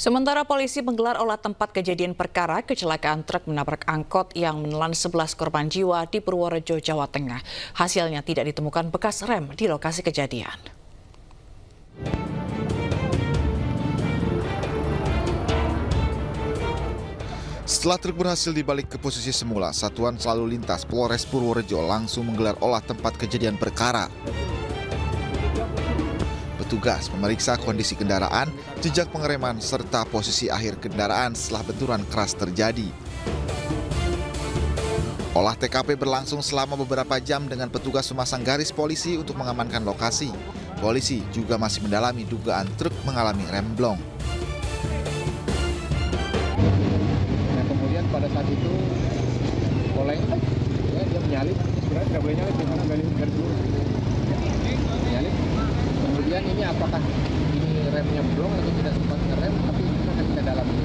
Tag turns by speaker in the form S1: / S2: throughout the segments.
S1: Sementara polisi menggelar olah tempat kejadian perkara kecelakaan truk menabrak angkot yang menelan 11 korban jiwa di Purworejo, Jawa Tengah. Hasilnya tidak ditemukan bekas rem di lokasi kejadian.
S2: Setelah truk berhasil dibalik ke posisi semula, Satuan Lalu Lintas Polres Purworejo langsung menggelar olah tempat kejadian perkara. Petugas memeriksa kondisi kendaraan, jejak pengereman, serta posisi akhir kendaraan setelah benturan keras terjadi. Olah TKP berlangsung selama beberapa jam dengan petugas memasang garis polisi untuk mengamankan lokasi. Polisi juga masih mendalami dugaan truk mengalami remblong.
S3: Nah, kemudian pada saat itu oleng, ya, dia menyalip, sebenarnya tidak boleh nyalip, karena garis lurus. Menyalip. Kemudian ini apakah ini remnya blong atau tidak sempat ngerem, tapi ini akan kita dalami.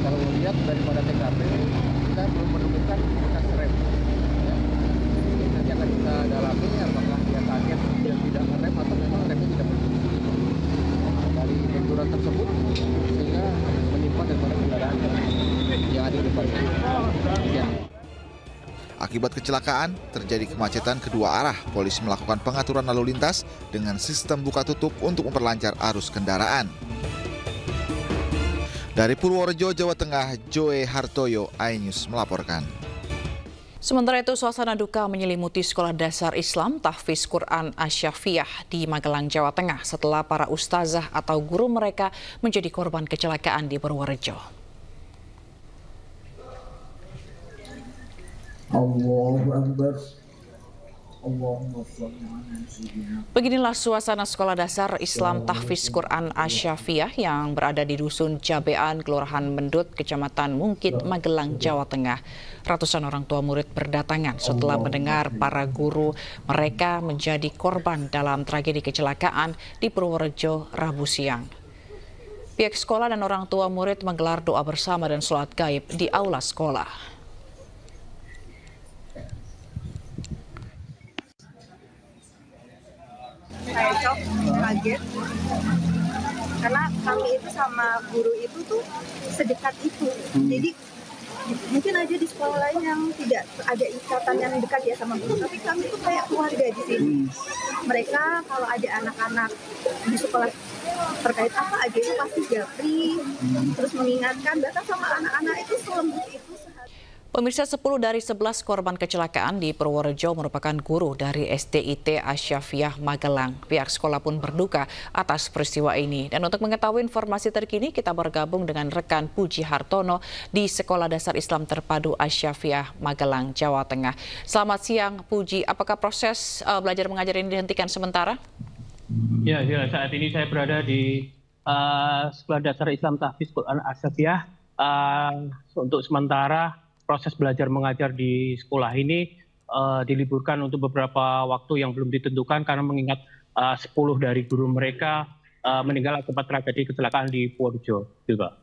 S3: Kalau melihat daripada TKP, kita belum menemukan bekas rem. Ya. Nanti akan kita dalami apakah dia kaget dia tidak ngerem atau memang remnya tidak berfungsi. Dari benturan tersebut sehingga menimpa daripada kendaraan yang ada di depannya. Ya.
S2: Akibat kecelakaan, terjadi kemacetan kedua arah. Polisi melakukan pengaturan lalu lintas dengan sistem buka tutup untuk memperlancar arus kendaraan. Dari Purworejo, Jawa Tengah, Joe Hartoyo, iNews melaporkan.
S1: Sementara itu, suasana duka menyelimuti Sekolah Dasar Islam Tahfiz Quran Asy-Syafiyah di Magelang, Jawa Tengah setelah para ustazah atau guru mereka menjadi korban kecelakaan di Purworejo.
S4: Allahu Akbar.
S1: Beginilah suasana Sekolah Dasar Islam Tahfiz Quran Asy-Syafiyah yang berada di Dusun Cabean, Kelurahan Mendut, Kecamatan Mungkit, Magelang, Jawa Tengah. Ratusan orang tua murid berdatangan setelah mendengar para guru mereka menjadi korban dalam tragedi kecelakaan di Purworejo Rabu siang. Pihak sekolah dan orang tua murid menggelar doa bersama dan sholat gaib di aula sekolah.
S5: Saya shock, kaget, karena kami itu sama guru itu tuh sedekat itu. Jadi mungkin aja di sekolah lain yang tidak ada ikatan yang dekat ya sama guru, tapi kami tuh kayak keluarga di sini. Mereka kalau ada anak-anak di sekolah terkait apa aja itu pasti japri, terus mengingatkan, bahkan sama anak-anak itu selembut itu.
S1: Pemirsa, 10 dari 11 korban kecelakaan di Purworejo merupakan guru dari SDIT Asy-Syafiyah Magelang. Pihak sekolah pun berduka atas peristiwa ini. Dan untuk mengetahui informasi terkini, kita bergabung dengan rekan Puji Hartono di Sekolah Dasar Islam Terpadu Asy-Syafiyah Magelang, Jawa Tengah. Selamat siang, Puji. Apakah proses belajar mengajar ini dihentikan sementara?
S6: Ya, saat ini saya berada di Sekolah Dasar Islam Tahfiz Quran Asy-Syafiyah. Untuk sementara proses belajar mengajar di sekolah ini diliburkan untuk beberapa waktu yang belum ditentukan karena mengingat 10 dari guru mereka meninggal akibat tragedi kecelakaan di Purworejo juga.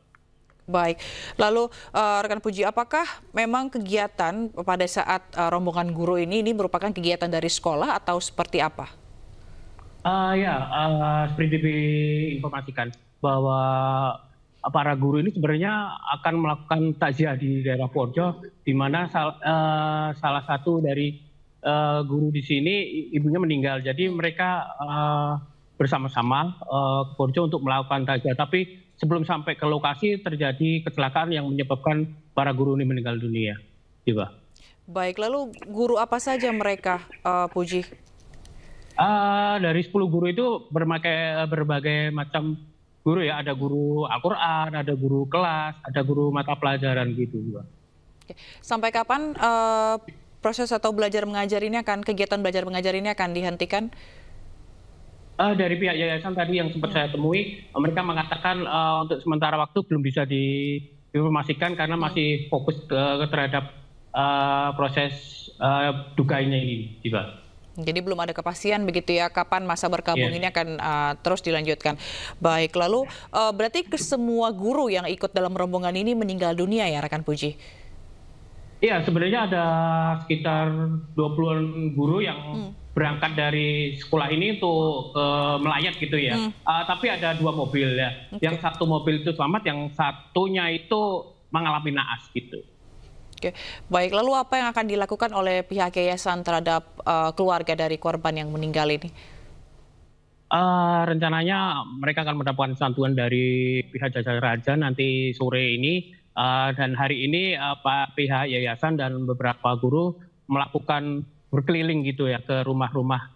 S1: Baik, lalu rekan Puji, apakah memang kegiatan pada saat rombongan guru ini merupakan kegiatan dari sekolah atau seperti apa?
S6: Seperti diinformasikan bahwa para guru ini sebenarnya akan melakukan takziah di daerah Purworejo, di mana salah satu dari guru di sini ibunya meninggal. Jadi mereka bersama-sama ke Purworejo untuk melakukan takziah. Tapi sebelum sampai ke lokasi terjadi kecelakaan yang menyebabkan para guru ini meninggal dunia. Juga.
S1: Baik, lalu guru apa saja mereka, Puji?
S6: Dari 10 guru itu berbagai macam guru ya, ada guru Al-Quran, ada guru kelas, ada guru mata pelajaran gitu juga.
S1: Sampai kapan proses atau kegiatan belajar mengajar ini akan dihentikan?
S6: Dari pihak yayasan tadi yang sempat saya temui, mereka mengatakan untuk sementara waktu belum bisa diinformasikan karena masih fokus terhadap proses duka ini juga.
S1: Jadi belum ada kepastian begitu ya kapan masa bergabung ini akan terus dilanjutkan. Baik, lalu berarti semua guru yang ikut dalam rombongan ini meninggal dunia ya rekan Puji?
S6: Iya, sebenarnya ada sekitar 20-an guru yang berangkat dari sekolah ini untuk melayat gitu ya. Tapi ada 2 mobil ya. Yang satu mobil itu selamat, yang satunya itu mengalami naas gitu.
S1: Oke, baik. Lalu apa yang akan dilakukan oleh pihak yayasan terhadap keluarga dari korban yang meninggal ini?
S6: Rencananya mereka akan mendapatkan santunan dari pihak Jasa Raja nanti sore ini, dan hari ini pihak yayasan dan beberapa guru melakukan berkeliling gitu ya ke rumah-rumah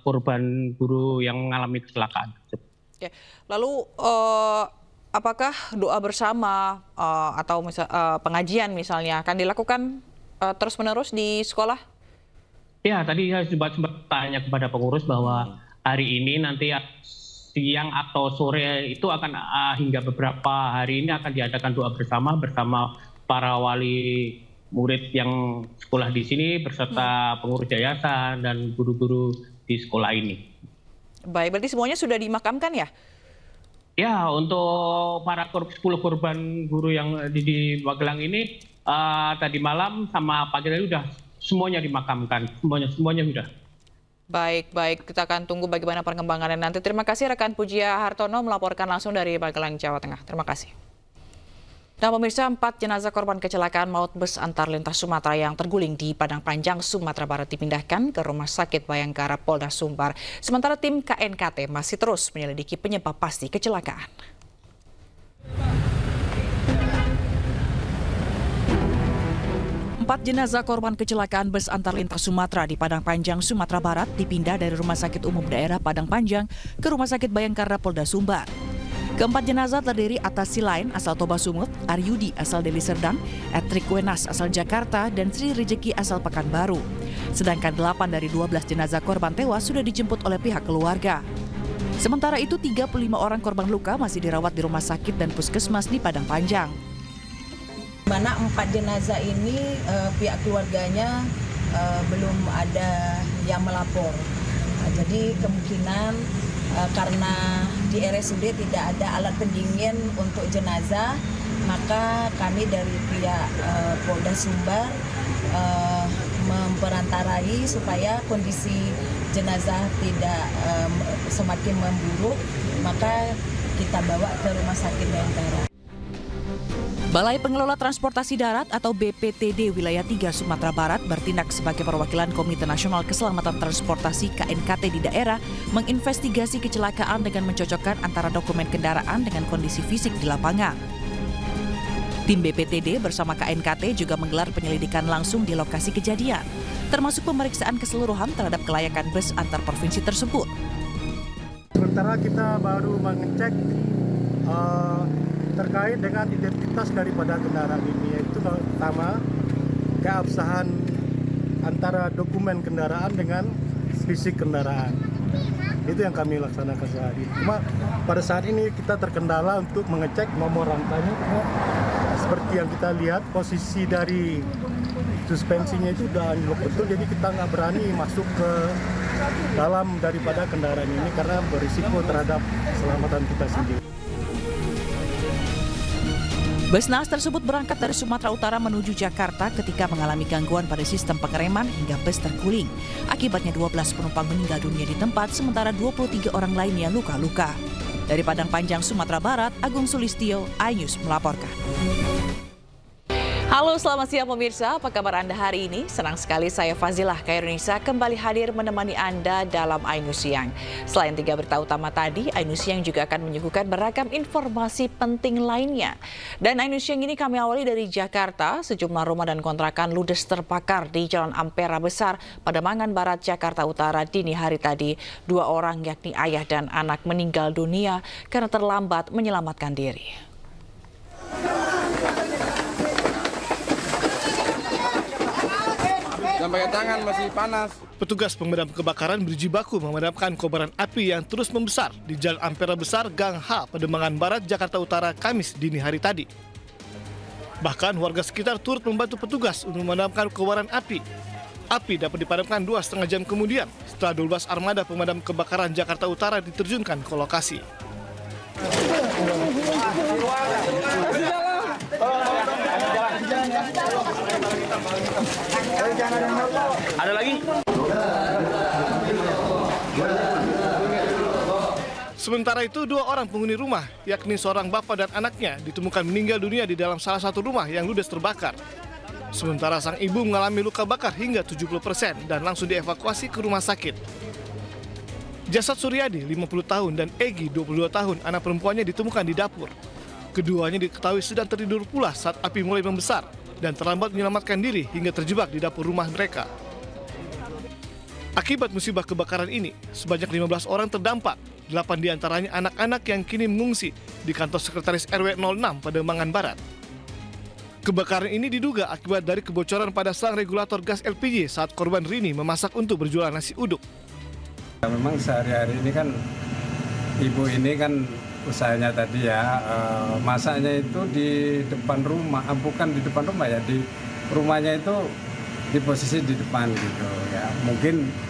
S6: korban guru yang mengalami kecelakaan.
S1: Oke. Lalu apakah doa bersama atau pengajian misalnya akan dilakukan terus-menerus di sekolah?
S6: Ya, tadi saya sempat tanya kepada pengurus bahwa hari ini nanti siang atau sore itu akan hingga beberapa hari ini akan diadakan doa bersama para wali murid yang sekolah di sini beserta pengurus yayasan dan guru-guru di sekolah ini.
S1: Baik, berarti semuanya sudah dimakamkan ya?
S6: Ya, untuk para 10 korban guru yang di Magelang ini tadi malam sama pagi tadi sudah semuanya dimakamkan, semuanya sudah.
S1: Baik, kita akan tunggu bagaimana perkembangannya nanti. Terima kasih rekan Pujia Hartono melaporkan langsung dari Magelang, Jawa Tengah. Terima kasih. Nah pemirsa, 4 jenazah korban kecelakaan maut bus antar lintas Sumatera yang terguling di Padang Panjang, Sumatera Barat dipindahkan ke Rumah Sakit Bayangkara Polda Sumbar. Sementara tim KNKT masih terus menyelidiki penyebab pasti kecelakaan. Empat jenazah korban kecelakaan bus antar lintas Sumatera di Padang Panjang, Sumatera Barat dipindah dari Rumah Sakit Umum Daerah Padang Panjang ke Rumah Sakit Bayangkara Polda Sumbar. Keempat jenazah terdiri atas Silain asal Toba Sumut, Aryudi asal Deli Serdang, Etrik Wenas asal Jakarta, dan Sri Rejeki asal Pekanbaru. Sedangkan 8 dari 12 jenazah korban tewas sudah dijemput oleh pihak keluarga. Sementara itu 35 orang korban luka masih dirawat di rumah sakit dan puskesmas di Padang Panjang.
S4: Mana 4 jenazah ini pihak keluarganya belum ada yang melapor. Jadi kemungkinan karena di RSUD tidak ada alat pendingin untuk jenazah, maka kami dari pihak Polda Sumbar memperantarai supaya kondisi jenazah tidak semakin memburuk, maka kita bawa ke Rumah Sakit Bayangkara.
S1: Balai Pengelola Transportasi Darat atau BPTD Wilayah 3 Sumatera Barat bertindak sebagai perwakilan Komite Nasional Keselamatan Transportasi KNKT di daerah menginvestigasi kecelakaan dengan mencocokkan antara dokumen kendaraan dengan kondisi fisik di lapangan. Tim BPTD bersama KNKT juga menggelar penyelidikan langsung di lokasi kejadian, termasuk pemeriksaan keseluruhan terhadap kelayakan bus antar provinsi tersebut.
S7: Sementara kita baru mengecek terkait dengan identitas daripada kendaraan ini, yaitu pertama keabsahan antara dokumen kendaraan dengan fisik kendaraan. Itu yang kami laksanakan saat ini. Cuma pada saat ini kita terkendala untuk mengecek nomor rangkanya, karena seperti yang kita lihat posisi dari suspensinya itu sudah anjlok betul, jadi kita nggak berani masuk ke dalam daripada kendaraan ini karena berisiko terhadap keselamatan kita sendiri.
S1: Bus naas tersebut berangkat dari Sumatera Utara menuju Jakarta ketika mengalami gangguan pada sistem pengereman hingga bus terguling. Akibatnya 12 penumpang meninggal dunia di tempat, sementara 23 orang lainnya luka-luka. Dari Padang Panjang, Sumatera Barat, Agung Sulistyo, iNews melaporkan. Halo, selamat siang pemirsa. Apa kabar Anda hari ini? Senang sekali saya Fazilah Khairunisa kembali hadir menemani Anda dalam iNews Siang. Selain 3 berita utama tadi, iNews Siang juga akan menyuguhkan beragam informasi penting lainnya. Dan iNews Siang ini kami awali dari Jakarta. Sejumlah rumah dan kontrakan ludes terbakar di Jalan Ampera Besar, Pademangan Barat, Jakarta Utara dini hari tadi. 2 orang yakni ayah dan anak meninggal dunia karena terlambat menyelamatkan diri.
S8: Dan pakai tangan masih panas.
S7: Petugas pemadam kebakaran berjibaku memadamkan kobaran api yang terus membesar di Jalan Ampera Besar, Gang H, Pademangan Barat, Jakarta Utara, Kamis dini hari tadi. Bahkan warga sekitar turut membantu petugas untuk memadamkan kobaran api. Api dapat dipadamkan 2,5 jam kemudian setelah 12 armada pemadam kebakaran Jakarta Utara diterjunkan ke lokasi.
S8: Ada lagi? Sementara itu, 2 orang penghuni rumah, yakni seorang bapak dan anaknya, ditemukan meninggal dunia di dalam salah satu rumah yang ludes terbakar. Sementara sang ibu mengalami luka bakar hingga 70% dan langsung dievakuasi ke rumah sakit. Jasad Suryadi, 50 tahun, dan Egi, 22 tahun, anak perempuannya ditemukan di dapur. Keduanya diketahui sedang tertidur pula saat api mulai membesar dan terlambat menyelamatkan diri hingga terjebak di dapur rumah mereka. Akibat musibah kebakaran ini, sebanyak 15 orang terdampak, 8 diantaranya anak-anak yang kini mengungsi di kantor sekretaris RW 06 Pademangan Barat. Kebakaran ini diduga akibat dari kebocoran pada selang regulator gas LPG saat korban Rini memasak untuk berjualan nasi uduk.
S9: Memang sehari-hari ini kan ibu ini kan usahanya tadi ya, masaknya itu di depan rumah, bukan di depan rumah ya, di rumahnya itu di posisi di depan gitu ya. Mungkin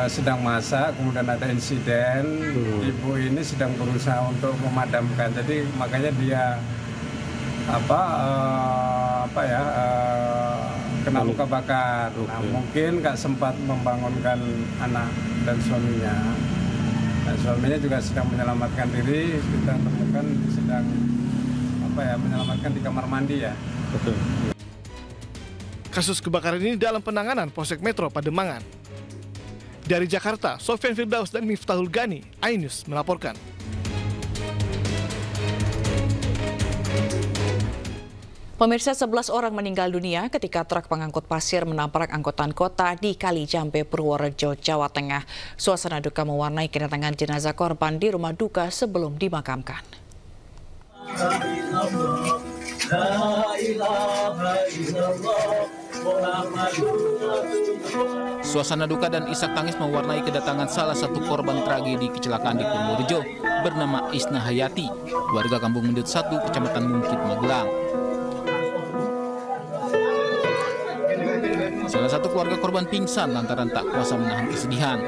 S9: sedang masak, kemudian ada insiden, ibu ini sedang berusaha untuk memadamkan, jadi makanya dia kena luka bakar. Nah, mungkin nggak sempat membangunkan anak dan suaminya. Nah, suaminya juga sedang menyelamatkan diri, kita temukan sedang menyelamatkan di kamar mandi ya.
S8: Betul. Kasus kebakaran ini dalam penanganan Polsek Metro Pademangan. Dari Jakarta, Sofyan Firdaus dan Miftahul Gani, iNews melaporkan.
S1: Pemirsa, 11 orang meninggal dunia ketika truk pengangkut pasir menabrak angkutan kota di Kali Jambe, Purworejo, Jawa Tengah. Suasana duka mewarnai kedatangan jenazah korban di rumah duka sebelum dimakamkan.
S10: Suasana duka dan isak tangis mewarnai kedatangan salah satu korban tragedi kecelakaan di Purworejo bernama Isna Hayati, warga Kampung Mendut 1, Kecamatan Mungkit, Magelang. Salah satu keluarga korban pingsan lantaran tak kuasa menahan kesedihan.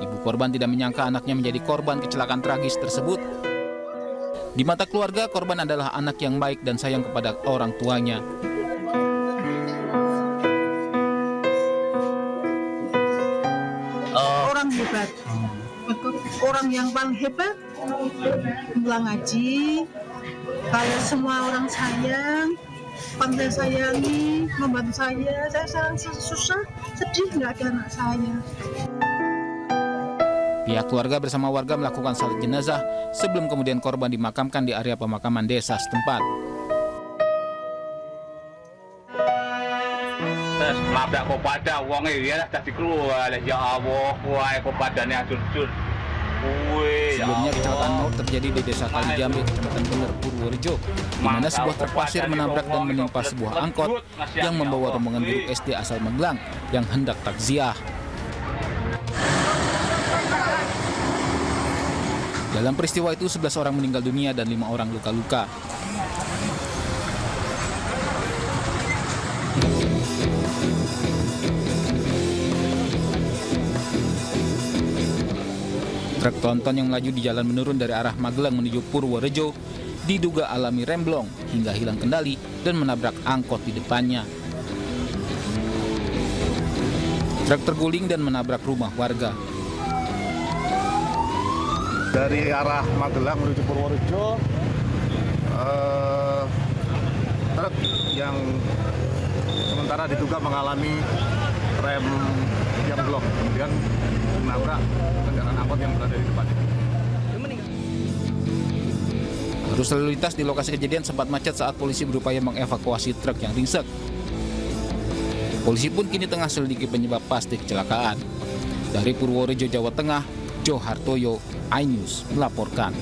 S10: Ibu korban tidak menyangka anaknya menjadi korban kecelakaan tragis tersebut. Di mata keluarga, korban adalah anak yang baik dan sayang kepada orang tuanya.
S11: Orang hebat, orang yang paling hebat, pulang ngaji. Kalau semua orang sayang, pandai sayangi, membantu saya susah, sedih nggak ada anak saya.
S10: Pihak keluarga bersama warga melakukan salat jenazah sebelum kemudian korban dimakamkan di area pemakaman desa setempat.
S12: Labrak kepada uangnya ya tadi keluar ya Allah, kuai kepadanya hancur-hancur.
S10: Sebelumnya kecelakaan maut terjadi di Desa Kali Jambe, Kecamatan Bener, Purworejo, di mana sebuah truk pasir menabrak dan menimpa sebuah angkot yang membawa rombongan guru SD asal Magelang yang hendak takziah. Dalam peristiwa itu 11 orang meninggal dunia dan 5 orang luka-luka. Truk tronton yang melaju di jalan menurun dari arah Magelang menuju Purworejo diduga alami remblong hingga hilang kendali dan menabrak angkot di depannya. Truk terguling dan menabrak rumah warga.
S13: Dari arah Magelang menuju Purworejo, truk yang sementara diduga mengalami rem yang blok, kemudian menabrak kendaraan angkot yang berada di depannya.
S10: Arus lalu lintas di lokasi kejadian sempat macet saat polisi berupaya mengevakuasi truk yang ringsek. Polisi pun kini tengah selidiki penyebab pasti kecelakaan. Dari Purworejo, Jawa Tengah, Jo Hartoyo, iNews melaporkan.